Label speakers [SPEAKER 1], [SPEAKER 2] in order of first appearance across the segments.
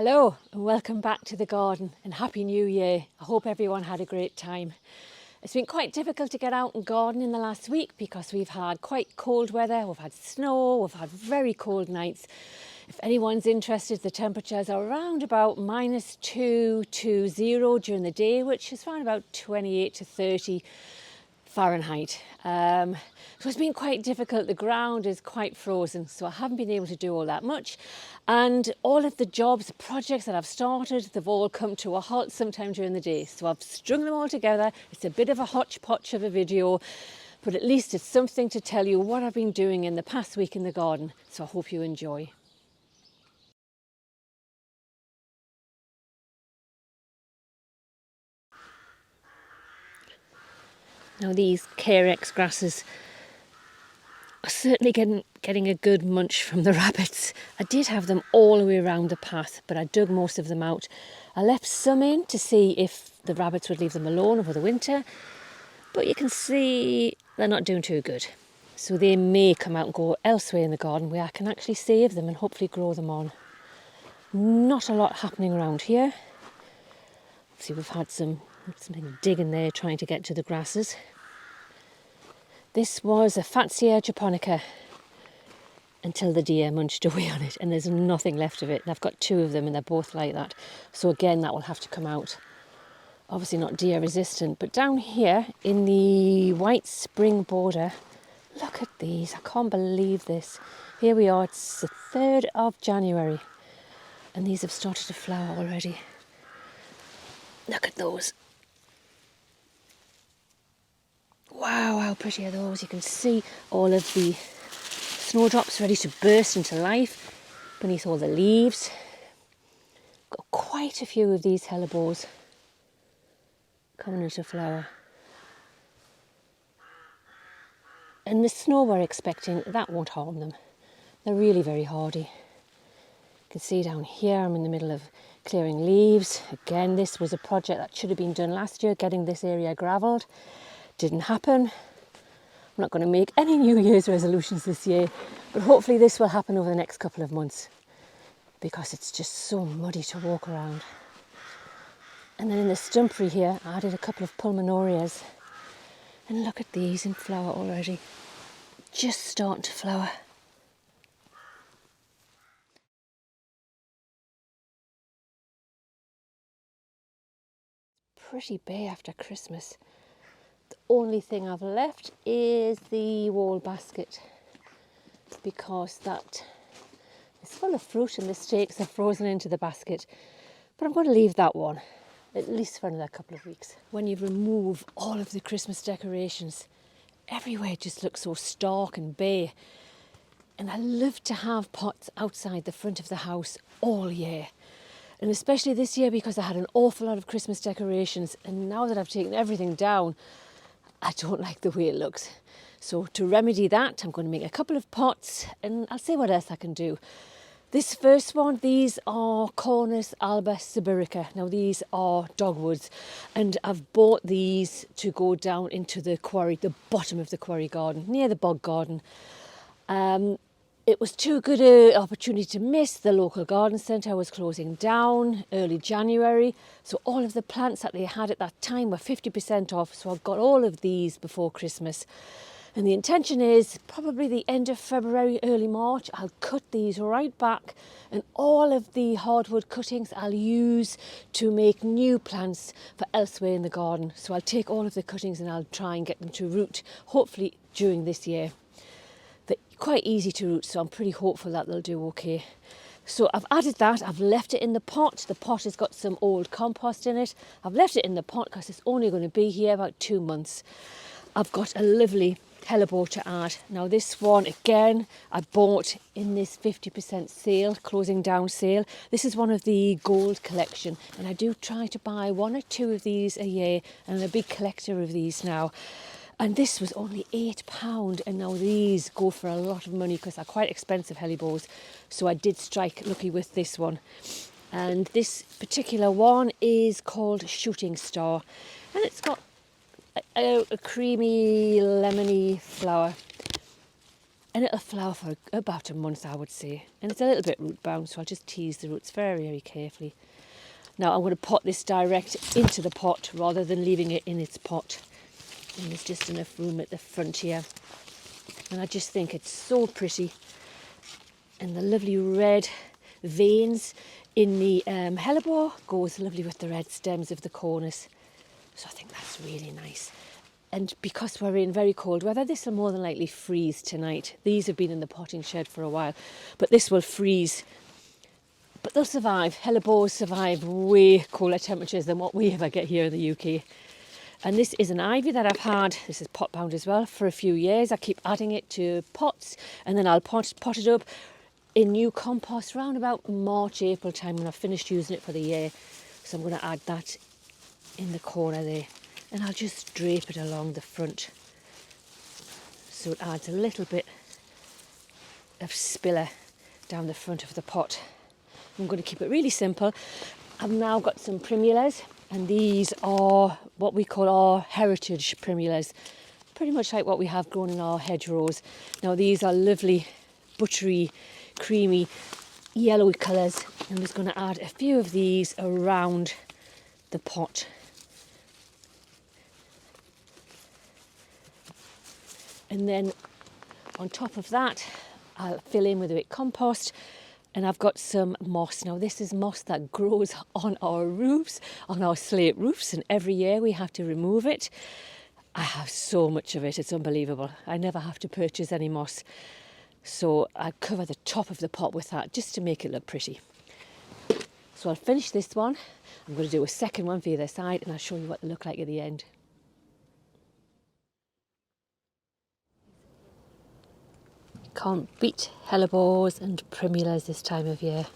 [SPEAKER 1] Hello and welcome back to the garden and Happy New Year. I hope everyone had a great time. It's been quite difficult to get out and garden in the last week because we've had quite cold weather, we've had snow, we've had very cold nights. If anyone's interested, the temperatures are around about -2 to 0 during the day, which is around about 28 to 30 Fahrenheit. So it's been quite difficult. The ground is quite frozen, so I haven't been able to do all that much. And all of the jobs, the projects that I've started, they've all come to a halt sometime during the day. So I've strung them all together. It's a bit of a hodgepodge of a video, but at least it's something to tell you what I've been doing in the past week in the garden. So I hope you enjoy. Now these Carex grasses are certainly getting a good munch from the rabbits. I did have them all the way around the path, but I dug most of them out. I left some in to see if the rabbits would leave them alone over the winter, but you can see they're not doing too good. So they may come out and go elsewhere in the garden where I can actually save them and hopefully grow them on. Not a lot happening around here. See, we've had something digging there trying to get to the grasses. This was a Fatsia japonica until the deer munched away on it, and there's nothing left of it. And I've got two of them and they're both like that. So again, that will have to come out. Obviously not deer resistant, but down here in the white spring border, look at these. I can't believe this. Here we are, it's the 3rd of January and these have started to flower already. Look at those. Wow, how pretty are those? You can see all of the snowdrops ready to burst into life beneath all the leaves. Got quite a few of these hellebores coming into flower. And the snow we're expecting, that won't harm them. They're really very hardy. You can see down here I'm in the middle of clearing leaves. Again, this was a project that should have been done last year, getting this area gravelled. Didn't happen. I'm not going to make any New Year's resolutions this year, but hopefully this will happen over the next couple of months because it's just so muddy to walk around. And then in the stumpery here, I added a couple of pulmonarias. And look at these in flower already. Just starting to flower. Pretty bare after Christmas. The only thing I've left is the wall basket because that is full of fruit and the stakes are frozen into the basket. But I'm going to leave that one at least for another couple of weeks. When you remove all of the Christmas decorations, everywhere just looks so stark and bare. And I love to have pots outside the front of the house all year. And especially this year because I had an awful lot of Christmas decorations, and now that I've taken everything down, I don't like the way it looks. So to remedy that, I'm going to make a couple of pots and I'll see what else I can do. This first one, these are Cornus alba sibirica. Now these are dogwoods, and I've bought these to go down into the quarry, the bottom of the Quarry Garden, near the bog garden. It was too good an opportunity to miss. The local garden centre was closing down early January. So all of the plants that they had at that time were 50% off. So I've got all of these before Christmas. And the intention is probably the end of February, early March, I'll cut these right back. And all of the hardwood cuttings I'll use to make new plants for elsewhere in the garden. So I'll take all of the cuttings and I'll try and get them to root, hopefully during this year. They're quite easy to root, so I'm pretty hopeful that they'll do okay. So I've added that, I've left it in the pot. The pot has got some old compost in it. I've left it in the pot because it's only going to be here about 2 months. I've got a lovely hellebore to add. Now this one, again, I bought in this 50% sale, closing down sale. This is one of the gold collection, and I do try to buy 1 or 2 of these a year, and I'm a big collector of these now. And this was only £8, and now these go for a lot of money because they're quite expensive hellebores. So I did strike lucky with this one. And this particular one is called Shooting Star, and it's got a creamy lemony flower. and it'll flower for about a month, I would say. And it's a little bit root bound, so I'll just tease the roots very, very carefully. Now I'm going to pot this direct into the pot rather than leaving it in its pot. And there's just enough room at the front here. And I just think it's so pretty. And the lovely red veins in the hellebore goes lovely with the red stems of the corners. So I think that's really nice. And because we're in very cold weather, this will more than likely freeze tonight. These have been in the potting shed for a while, but this will freeze. But they'll survive. Hellebores survive way colder temperatures than what we ever get here in the UK. And this is an ivy that I've had, this is pot bound as well, for a few years. I keep adding it to pots, and then I'll pot it up in new compost around about March, April time when I've finished using it for the year. So I'm going to add that in the corner there, and I'll just drape it along the front so it adds a little bit of spiller down the front of the pot. I'm going to keep it really simple. I've now got some primulas, and these are what we call our heritage primulas, pretty much like what we have grown in our hedgerows. Now these are lovely buttery, creamy, yellowy colours. I'm just going to add a few of these around the pot. And then on top of that, I'll fill in with a bit of compost. And I've got some moss. Now this is moss that grows on our roofs, on our slate roofs, and every year we have to remove it. I have so much of it, it's unbelievable. I never have to purchase any moss. So I cover the top of the pot with that just to make it look pretty. So I'll finish this one. I'm going to do a second one for the other side, and I'll show you what they look like at the end. Can't beat hellebores and primulas this time of year.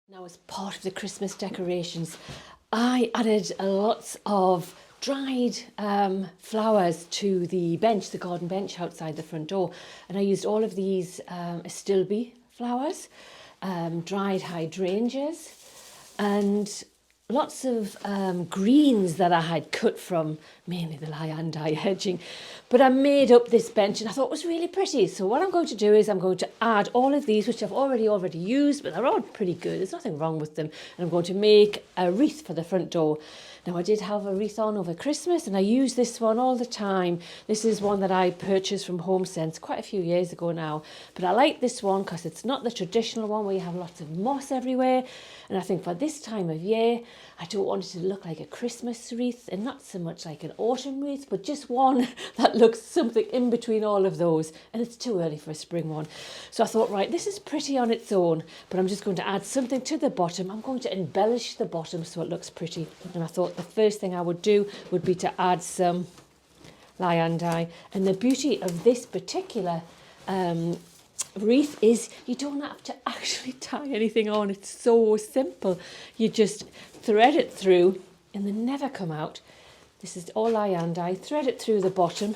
[SPEAKER 1] Now, as part of the Christmas decorations, I added lots of dried flowers to the bench, the garden bench outside the front door. And I used all of these astilbe flowers, dried hydrangeas, and lots of greens that I had cut from mainly the liandi hedging. But I made up this bench and I thought it was really pretty. So what I'm going to do is I'm going to add all of these, which I've already used, but they're all pretty good. There's nothing wrong with them. And I'm going to make a wreath for the front door. Now I did have a wreath on over Christmas and I use this one all the time. This is one that I purchased from HomeSense quite a few years ago now. But I like this one because it's not the traditional one where you have lots of moss everywhere. And I think for this time of year, I don't want it to look like a Christmas wreath and not so much like an autumn wreath, but just one that looks something in between all of those. And it's too early for a spring one. So I thought, right, this is pretty on its own, but I'm just going to add something to the bottom. I'm going to embellish the bottom so it looks pretty. And I thought the first thing I would do would be to add some liandi. And the beauty of this particular wreath is you don't have to actually tie anything on. It's so simple. You just thread it through and they never come out. This is all liandi. Thread it through the bottom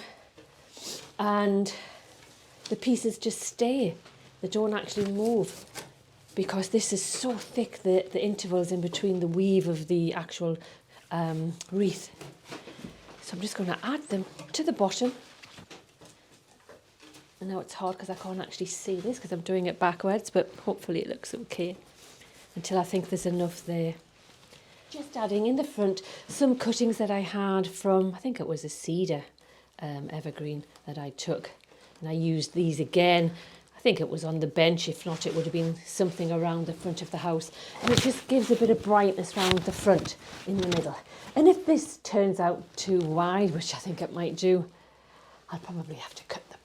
[SPEAKER 1] and the pieces just stay. They don't actually move because this is so thick, the intervals in between the weave of the actual wreath. So I'm just going to add them to the bottom. And now it's hard because I can't actually see this because I'm doing it backwards, but hopefully it looks okay until I think there's enough there. Just adding in the front some cuttings that I had from, I think it was a cedar evergreen that I took. And I used these again. I think it was on the bench. If not, it would have been something around the front of the house. And it just gives a bit of brightness around the front in the middle. And if this turns out too wide, which I think it might do, I'll probably have to cut the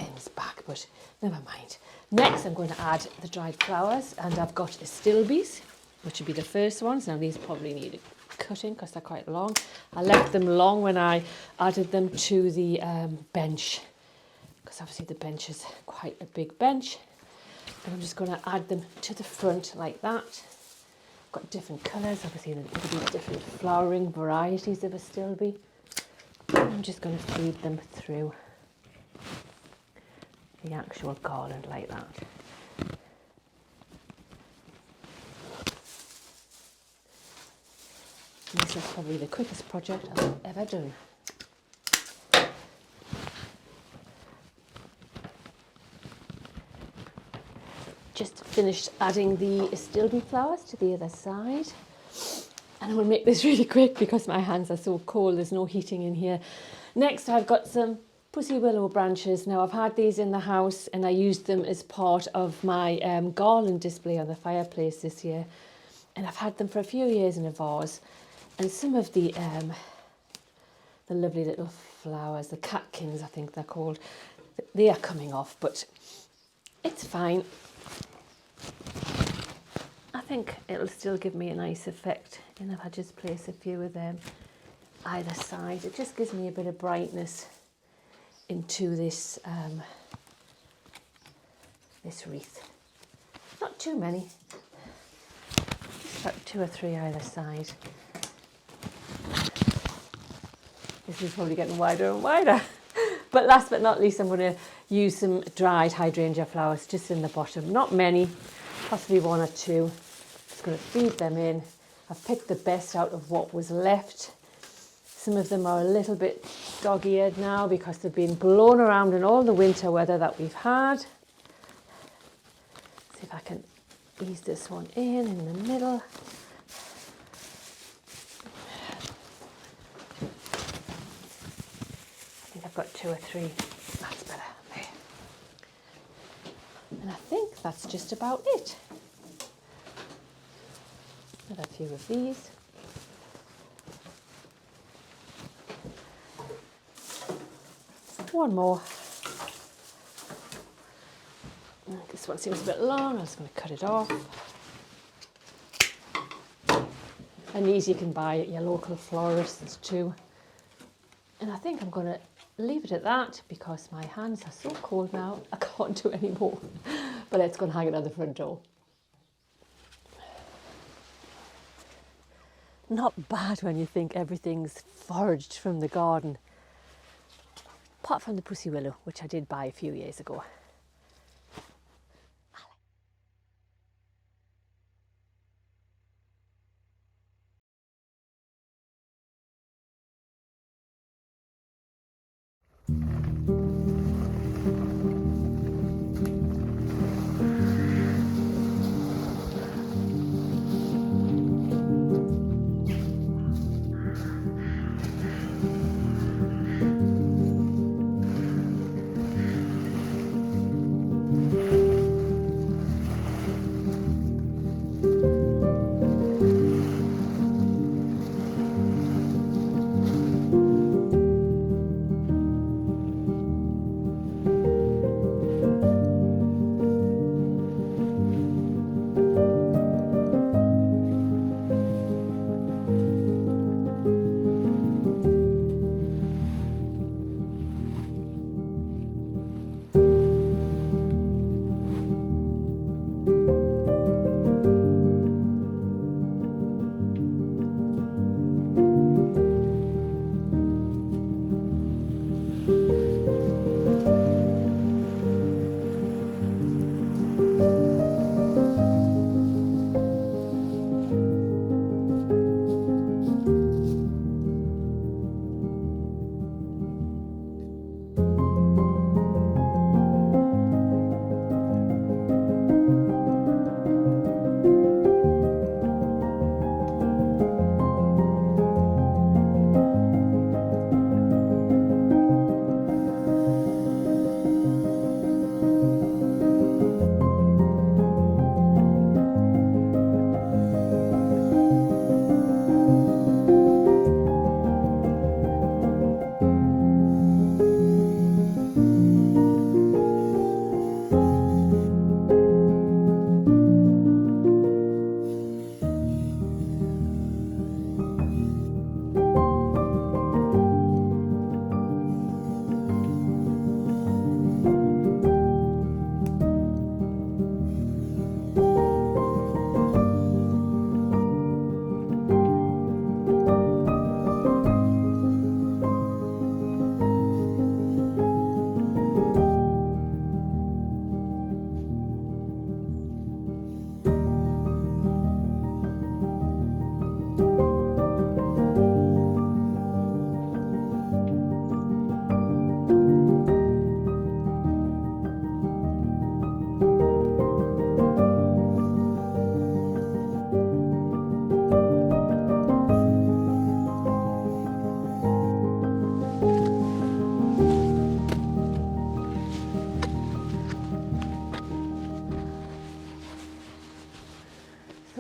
[SPEAKER 1] ends back, but never mind. Next, I'm going to add the dried flowers, and I've got astilbes, which would be the first ones. Now, these probably need a cutting because they're quite long. I left them long when I added them to the bench, because obviously the bench is quite a big bench. And I'm just going to add them to the front like that. Got different colours, obviously there'll be different flowering varieties of astilbe. I'm just going to feed them through the actual garland like that. And this is probably the quickest project I've ever done. Just finished adding the astilbe flowers to the other side. And I will make this really quick because my hands are so cold, there's no heating in here. Next I've got some pussy willow branches. Now I've had these in the house and I used them as part of my garland display on the fireplace this year. And I've had them for a few years in a vase. And some of the lovely little flowers, the catkins I think they're called, they are coming off, but it's fine. I think it'll still give me a nice effect, and if I just place a few of them either side, it just gives me a bit of brightness into this this wreath. Not too many, just about 2 or 3 either side. This is probably getting wider and wider. But last but not least, I'm going to use some dried hydrangea flowers just in the bottom. Not many, possibly 1 or 2. Just going to feed them in. I've picked the best out of what was left. Some of them are a little bit dog-eared now because they've been blown around in all the winter weather that we've had. See if I can ease this one in the middle. I've got 2 or 3, that's better. There. And I think that's just about it. Another few of these. One more. This one seems a bit long, I'm just going to cut it off. And these you can buy at your local florists too. And I think I'm going to leave it at that because my hands are so cold now, I can't do any more. But let's go and hang it on the front door. Not bad when you think everything's foraged from the garden. Apart from the pussy willow, which I did buy a few years ago.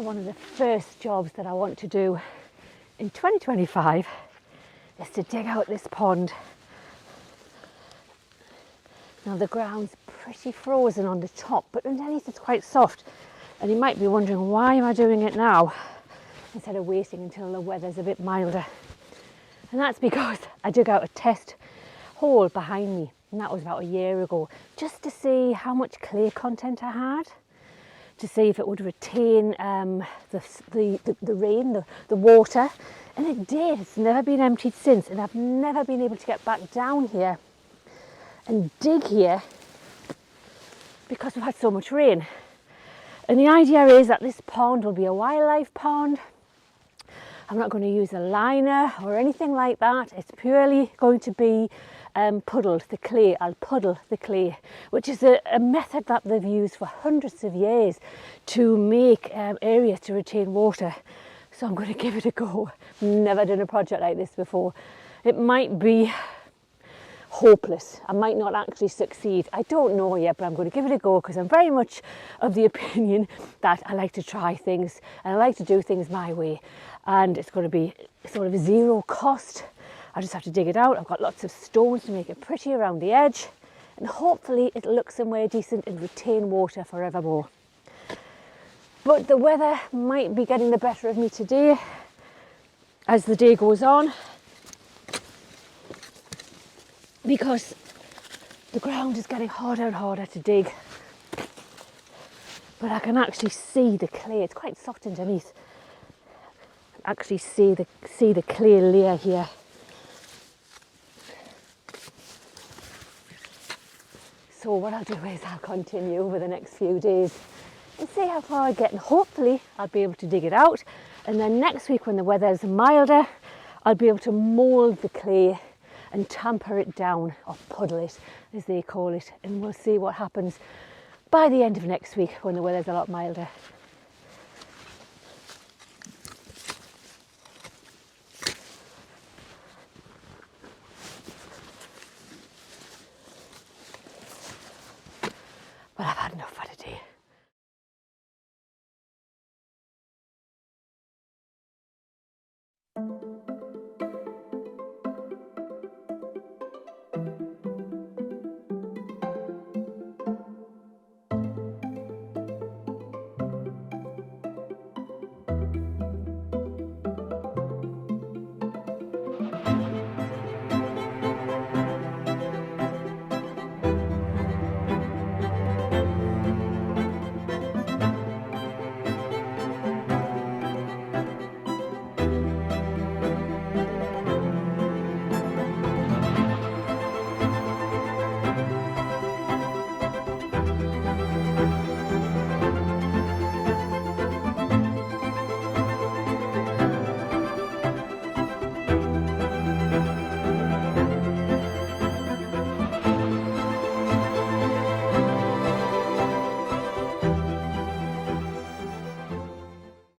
[SPEAKER 1] one of the first jobs that I want to do in 2025 is to dig out this pond. Now the ground's pretty frozen on the top, but underneath it's quite soft. And you might be wondering, why am I doing it now instead of waiting until the weather's a bit milder? And that's because I dug out a test hole behind me, and that was about a year ago, just to see how much clay content I had, to see if it would retain the rain, the water, and it did. It's never been emptied since, and I've never been able to get back down here and dig here because we've had so much rain. And the idea is that this pond will be a wildlife pond. I'm not going to use a liner or anything like that. It's purely going to be puddled, the clay. I'll puddle the clay, which is a method that they've used for hundreds of years to make areas to retain water. So I'm going to give it a go. Never done a project like this before. It might be hopeless. I might not actually succeed. I don't know yet, but I'm going to give it a go because I'm very much of the opinion that I like to try things and I like to do things my way. And it's going to be sort of a zero cost. I just have to dig it out. I've got lots of stones to make it pretty around the edge, and hopefully it'll look somewhere decent and retain water forevermore. But the weather might be getting the better of me today as the day goes on, because the ground is getting harder and harder to dig. But I can actually see the clay. It's quite soft underneath. Actually see the clay layer here. So what I'll do is I'll continue over the next few days and see how far I get, and hopefully I'll be able to dig it out, and then next week when the weather's milder I'll be able to mould the clay and tamper it down, or puddle it as they call it, and we'll see what happens by the end of next week when the weather's a lot milder. But I've had enough for today.